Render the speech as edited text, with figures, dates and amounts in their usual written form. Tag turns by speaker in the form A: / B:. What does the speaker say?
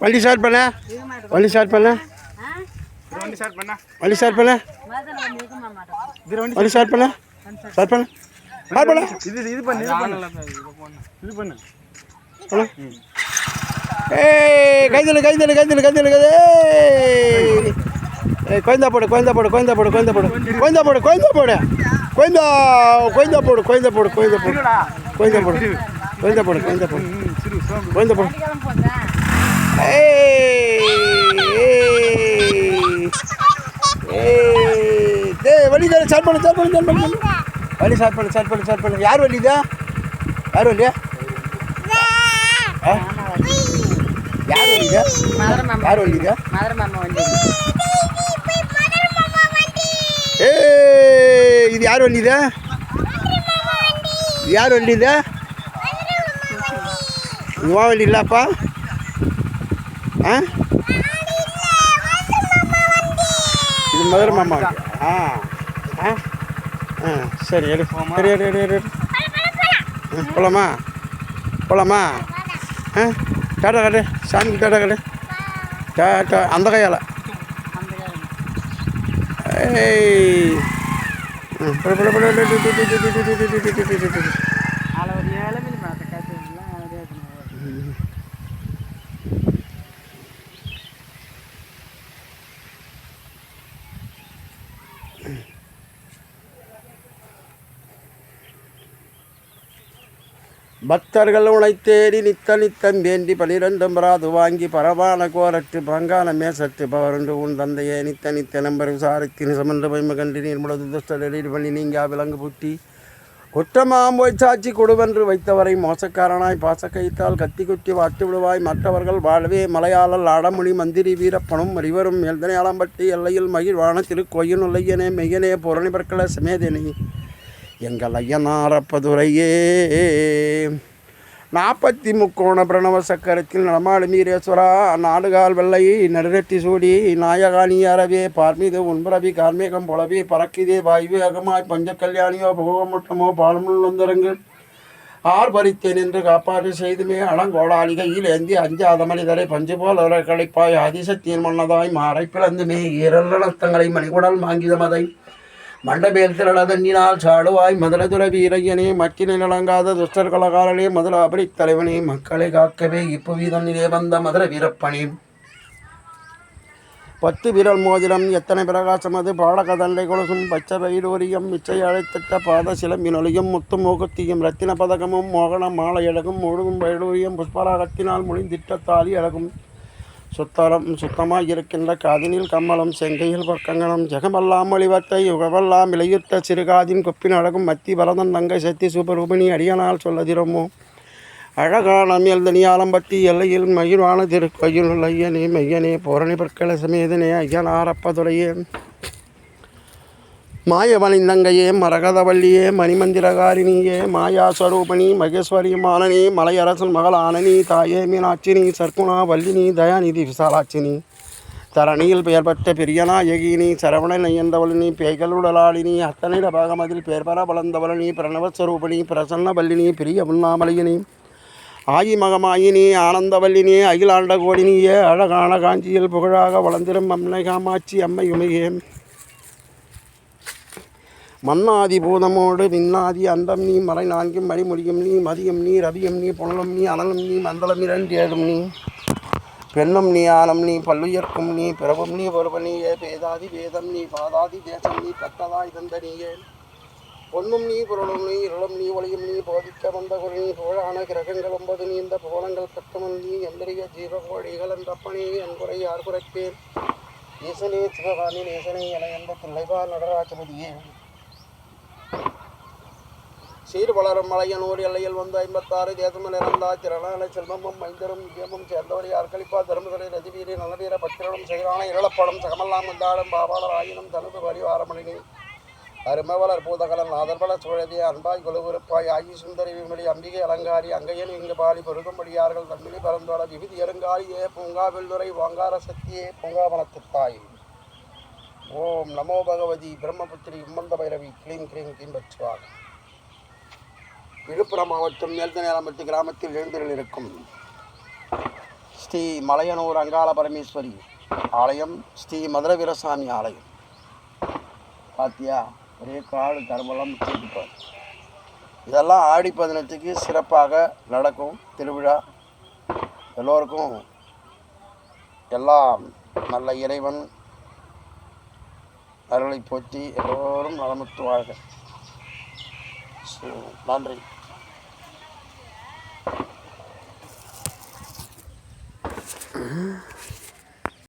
A: வண்டி ஸ்டார்ட் பண்ண வண்டி ஸ்டார்ட் பண்ண வண்டி ஸ்டார்ட் பண்ண வண்டி ஸ்டார்ட் பண்ண ஸ்டார்ட் பண்ண ஸ்டார்ட் பண்ண இது பண்ணு ஏய் கைதல் கைதல் கைதல் கைதல் கைதல் ஏய் கோயந்தா போடு கோயந்தா போடு கோயந்தா போடு கோயந்தா போடு கோயந்தா போடு கோயந்தா போடு கோயந்தா கோயந்தா போடு கோயந்தா போடு கோயந்தா போடு கோயந்தா போடு கோயந்தா போடு கோயந்தா போடு கோயந்தா போடு வழி ஸ்டார்ட் பண்ணு ஸ்டார்ட் பண்ணு ஸ்டார்ட் பண்ணு வழி ஸ்டார்ட் பண்ணு ஸ்டார்ட் பண்ணு ஸ்டார்ட் பண்ணு யார் வழிதா யார் வழியா யார் வழிதா யார் வழிதா ஏ இது யார் வழிதா யார் வழிதா உவா வழி இல்லப்பா ஆ இது மதுரை மாமா ஆ ஆ ஆ சரி எடு சரி எடு எடு எடு போகலாமா போகலாமா ஆ டாட்டா காட்டு சாமிக்கு டாட்டா காட்டு டாட்டா அந்த கையால் ஏய் பக்தர்கள் உழைத்தேடி நித்த நித்தம் வேண்டி 12 பிராது வாங்கி பரவான கோரட்டு பங்கான மேசட்டு பவரண்டு உன் தந்தையே நித்த நித்த நம்பர் விசாரித்தின் சமன்ற பைம கண்டு நீர்முளது துஷ்டர் பண்ணி நீங்கா விலங்கு புட்டி குற்றமாம் போய் சாட்சி கொடுவென்று வைத்தவரை மோசக்காரனாய் பாசக்கைத்தால் கத்தி குட்டி வாட்டு விடுவாய் மற்றவர்கள் வாழ்வே மலையாளல் ஆடமொழி மந்திரி வீரப்பனும் அறிவரும் மேல்தனையாளம்பட்டி எல்லையில் மகிழ்வான திருக்கோயில் நுழையனே மெய்யனே பூரணி பற்கள சமேதனே எங்கள் ஐயனாரப்பதுரையே 40 முக்கோண பிரணவ சக்கரத்தில் நடமாடு மீரேஸ்வரா நாடுகால் வெள்ளை நடுரெட்டி சூடி நாயகாணி அறவே பார்மீது உன்பரவி கார்மேகம் புலவி பறக்கிதே வாய்வு அகமாய் பஞ்ச கல்யாணியோ புகமுட்டமோ பாலமுள் வந்தரங்கள் ஆர்பரித்தேன் என்று காப்பாற்று செய்துமே அலங்கோடாளிகையில் ஏந்தி அஞ்சாத மனிதரை பஞ்சு போல் அவரை களைப்பாய் ஆதிசத்தியின் மன்னதாய் மாறை பிளந்துமே ஈரல்லத்தங்களை மணிகுடல் மாங்கிதமதை மண்டபேல் திரளதண்ணினால் சாடுவாய் மதுரதுர வீரையனே மக்கினை நலங்காத துஷ்டர் கலகாரனே மதுர அபடி தலைவனே மக்களை காக்கவே இப்புவீதனிலே வந்த மதுர வீரப்பனே 10 விரல் மோதிரம் எத்தனை பிரகாசம் அது பாடக தண்டை கொலசும் பச்சை வைடூரியம் மிச்சை அழைத்திட்ட பாத சிலம்பினொலியும் முத்து மூக்குத்தியும் ரத்தின பதகமும் மோகன மாலை அழகும் முழுகும் வைடூரியம் புஷ்பராகத்தினால் முழிந்திட்ட தாலி அழகும் சுத்தமாக இருக்கின்ற காதினில் கம்மலம் செங்கையில் பக்கங்கணம் ஜெகமெல்லாம் ஒளிவத்தை யுகமெல்லாம் விளையுற்ற சிறுகாதின் கொப்பின் அழகும் மத்தி பரதன் தங்கை சத்தி சூப்பரூபிணி அடியனால் சொல்லதிரமோ அழகான மேல்தனியாலம்பட்டி எல்லையில் மகிழ்வான திருக்கோயில் ஐயனே மெய்யனே பூரணி பற்கள சமேதனே ஐயனாரப்பதுரையே மாயவனிந்தங்கையே மரகதவல்லியே மணிமந்திரகாரிணியே மாயாஸ்வரூபணி மகேஸ்வரி மானனி மலையரசன் மகள் ஆனனி தாயே மீனாட்சினி சர்க்குணா வல்லினி தயாநிதி விசாலாட்சினி தரணியில் பெயர் பெற்ற பெரியநாயகினி சரவண நயந்தவளினி பேய்களுடலாளினி அத்தனை பாகமதில் பேர்பர பலந்தவளினி பிரணவஸ்வரூபிணி பிரசன்ன வல்லினி பிரிய உண்ணாமலையினி ஆயி மகமாயினி ஆனந்தவல்லினி அகிலாண்ட கோடினியே அழகான காஞ்சியில் புகழாக வளர்ந்திரும் அம்மை காமாட்சி அம்மை உமையே மன்னாதி பூதமோடு விண்ணாதி அண்டம் நீ மலை 4 மணிமொழியும் நீ மதியம் நீ ரவியம் நீ புனலும் நீ அனலும் நீ மண்டலம் 2 ஏழும் நீ பெண்ணும் நீ ஆலம் நீ பல்லுயர்க்கும் நீ பிறவும் நீ பொறுவனியே பேதாதி வேதம் நீ பாதாதி தேசம் நீ பத்ததாய் தந்த நீயே பொன்னும் நீ பொருளும் நீ இருளும் நீ ஒளியும் நீ போதிக்க வந்த குரு நீ புகழான கிரகங்கள் 9 நீ இந்த புகழங்கள் பெற்றவன் நீ எந்தரிய ஜீவகோடிகள் என்றப்பனே என் குறை யார் குறைப்பேன் ஈசனே சிவகாமி நேசனே என எந்த பிள்ளைவார் நடராஜபதியே சீர் வளரும் மலையனூர் எல்லையில் வந்து 56 தேசமும் நிறந்தா திறனான செல்வமும் மைந்தரும் விஜயமும் சேர்ந்தவரை அர்களிப்பா தர்மதுரை ரதிவீரி நலவீர பத்திரனும் செய்கிறான இழப்படம் சகமெல்லாம் வந்தாடும் பாபாளர் ஆயினும் தனது பரிவாரமணினி அருமவலர் பூதகலன் ஆதர்வல சோழதே அன்பாய் கொலுகுறுப்பாய் ஆகி சுந்தரி விமலி அம்பிகை அலங்காரி அங்கையன் இங்கு பாலி பெருகும்படியார்கள் தன்மிழி பரந்தோட விவிதி எழுங்காரியே பூங்காவெல்லுரை வாங்கார சக்தியே பூங்காவனத்துத்தாய். ஓம் நமோ பகவதி பிரம்மபுத்திரி உம்மந்த பைரவி கிளீம் கிளீம் கிளீம் பச்சுவாக. விழுப்புரம் மாவட்டம் மேல்தநேரம்பட்டி கிராமத்தில் எழுந்தருள் இருக்கும் ஸ்ரீ மலையனூர் அங்காள பரமேஸ்வரி ஆலயம், ஸ்ரீ மதுர வீரசாமி ஆலயம். பாத்தியா, ஒரே காடு கருமெல்லாம் முற்றிருப்பார். இதெல்லாம் ஆடி 18க்கு சிறப்பாக நடக்கும் திருவிழா. எல்லோருக்கும் எல்லாம் நல்ல இறைவன் அருளை போற்றி எல்லோரும் நலமுற்று வாழ்க. நன்றி.